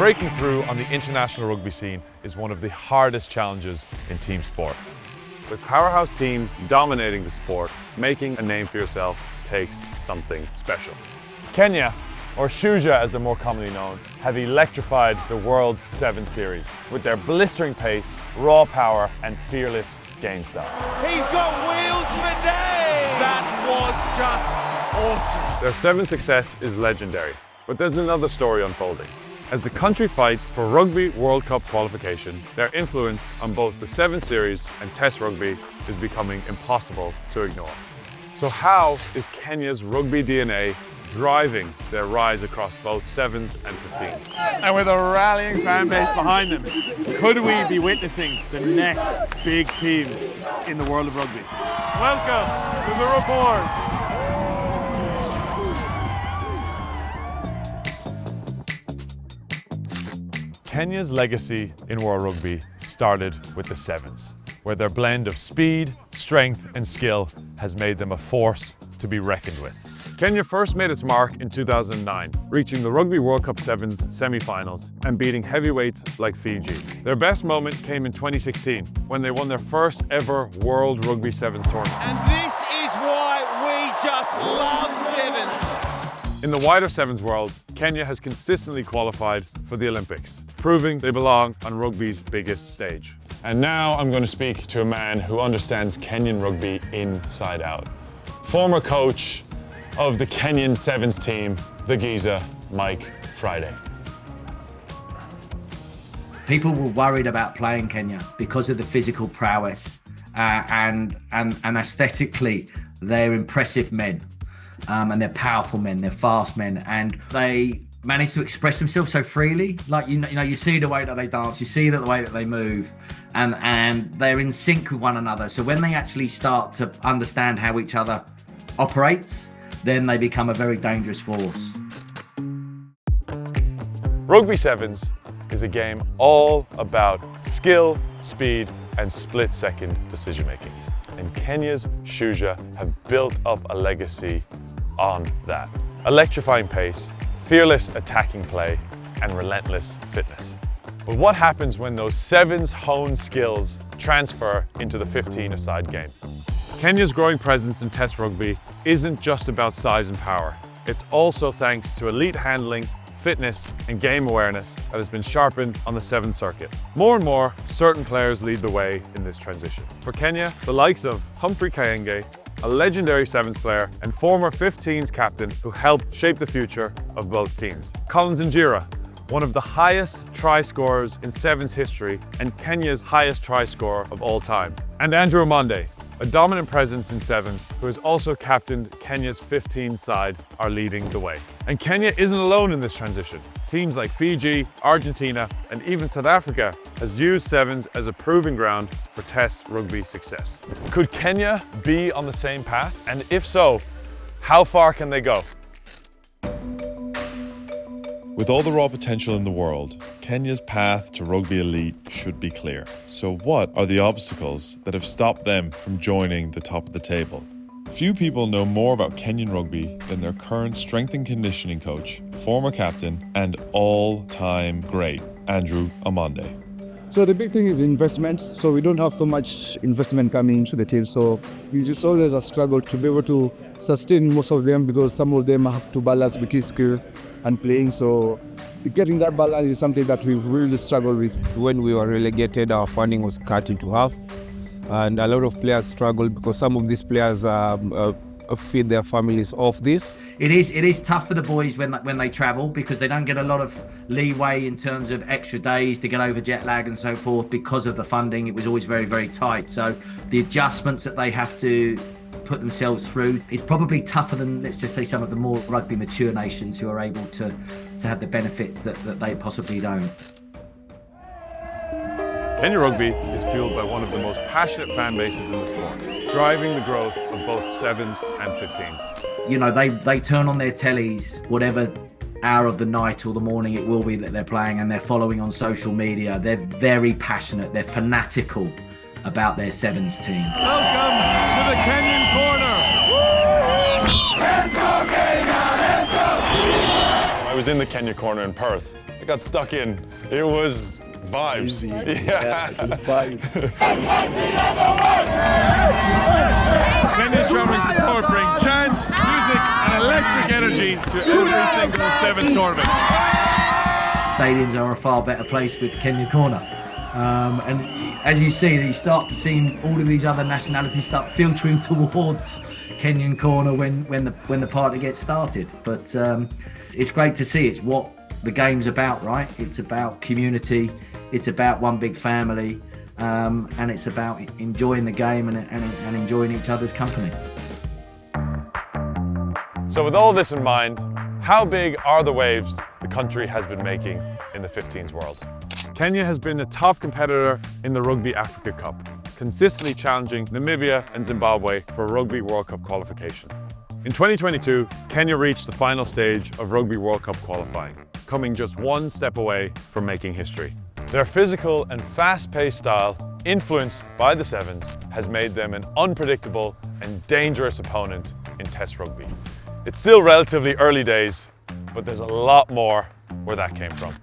Breaking through on the international rugby scene is one of the hardest challenges in team sport. With powerhouse teams dominating the sport, making a name for yourself takes something special. Kenya, or Shujaa as they're more commonly known, have electrified the world's 7 series with their blistering pace, raw power and fearless game style. He's got wheels for days! That was just awesome. Their 7 success is legendary, but there's another story unfolding. As the country fights for Rugby World Cup qualification, their influence on both the 7 series and Test Rugby is becoming impossible to ignore. So how is Kenya's rugby DNA driving their rise across both 7s and 15s? And with a rallying fan base behind them, could we be witnessing the next big team in the world of rugby? Welcome to the reports. Kenya's legacy in World Rugby started with the 7s, where their blend of speed, strength and skill has made them a force to be reckoned with. Kenya first made its mark in 2009, reaching the Rugby World Cup 7s semi-finals and beating heavyweights like Fiji. Their best moment came in 2016, when they won their first ever World Rugby 7s tournament. And this is why we just love 7s. In the wider 7s world, Kenya has consistently qualified for the Olympics, proving they belong on rugby's biggest stage. And now I'm going to speak to a man who understands Kenyan rugby inside out. Former coach of the Kenyan 7s team, the Giza, Mike Friday. People were worried about playing Kenya because of the physical prowess and aesthetically, they're impressive men. And they're powerful men, they're fast men, and they manage to express themselves so freely. Like you see the way that they dance, you see the way that they move, and they're in sync with one another. So when they actually start to understand how each other operates, then they become a very dangerous force. Rugby 7s is a game all about skill, speed and split-second decision-making. And Kenya's Shujaa have built up a legacy on that. Electrifying pace, fearless attacking play, and relentless fitness. But what happens when those 7s honed skills transfer into the 15-a-side game? Kenya's growing presence in Test Rugby isn't just about size and power. It's also thanks to elite handling, fitness and game awareness that has been sharpened on the 7 circuit. More and more, certain players lead the way in this transition. For Kenya, the likes of Humphrey Kayenge, a legendary 7s player and former 15s captain who helped shape the future of both teams. Collins Injera, one of the highest try scorers in 7s history and Kenya's highest try scorer of all time. And Andrew Amonde, a dominant presence in 7s who has also captained Kenya's 15 side, are leading the way. And Kenya isn't alone in this transition. Teams like Fiji, Argentina, and even South Africa has used 7s as a proving ground for Test Rugby success. Could Kenya be on the same path? And if so, how far can they go? With all the raw potential in the world, Kenya's path to rugby elite should be clear. So what are the obstacles that have stopped them from joining the top of the table? Few people know more about Kenyan rugby than their current strength and conditioning coach, former captain and all-time great, Andrew Amonde. So the big thing is investment. So we don't have so much investment coming into the team. So it's just always a struggle to be able to sustain most of them because some of them have to balance between skill and playing. So getting that balance is something that we've really struggled with. When we were relegated, our funding was cut into half. And a lot of players struggled because some of these players feed their families off this. It is tough for the boys when they travel because they don't get a lot of leeway in terms of extra days to get over jet lag and so forth because of the funding. It was always very, very tight. So the adjustments that they have to put themselves through is probably tougher than, let's just say, some of the more rugby mature nations who are able to have the benefits that they possibly don't. Kenya rugby is fueled by one of the most passionate fan bases in the sport, driving the growth of both 7s and 15s. You know, they turn on their tellies, whatever hour of the night or the morning it will be that they're playing, and they're following on social media. They're very passionate, they're fanatical about their 7s team. Welcome to the Kenyan corner. I was in the Kenya corner in Perth. I got stuck in. It was vibes. Kenya's travelling support bring chants, music and electric energy to every single Sevens tournament. Stadiums are a far better place with Kenya corner. And as you see, you start seeing all of these other nationalities start filtering towards Kenyan corner when the party gets started. But it's great to see. It's what the game's about, right? It's about community. It's about one big family, and it's about enjoying the game and enjoying each other's company. So with all this in mind, how big are the waves the country has been making in the 15s world? Kenya has been a top competitor in the Rugby Africa Cup, consistently challenging Namibia and Zimbabwe for Rugby World Cup qualification. In 2022, Kenya reached the final stage of Rugby World Cup qualifying, coming just one step away from making history. Their physical and fast-paced style, influenced by the Sevens, has made them an unpredictable and dangerous opponent in Test Rugby. It's still relatively early days, but there's a lot more where that came from.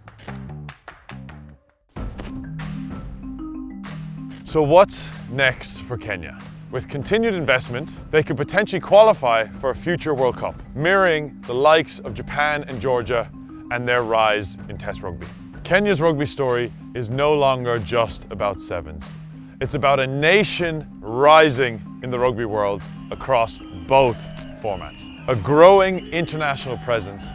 So what's next for Kenya? With continued investment, they could potentially qualify for a future World Cup, mirroring the likes of Japan and Georgia and their rise in Test Rugby. Kenya's rugby story is no longer just about Sevens. It's about a nation rising in the rugby world across both formats. A growing international presence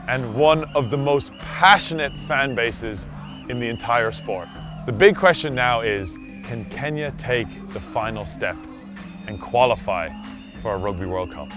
and one of the most passionate fan bases in the entire sport. The big question now is, can Kenya take the final step and qualify for a Rugby World Cup?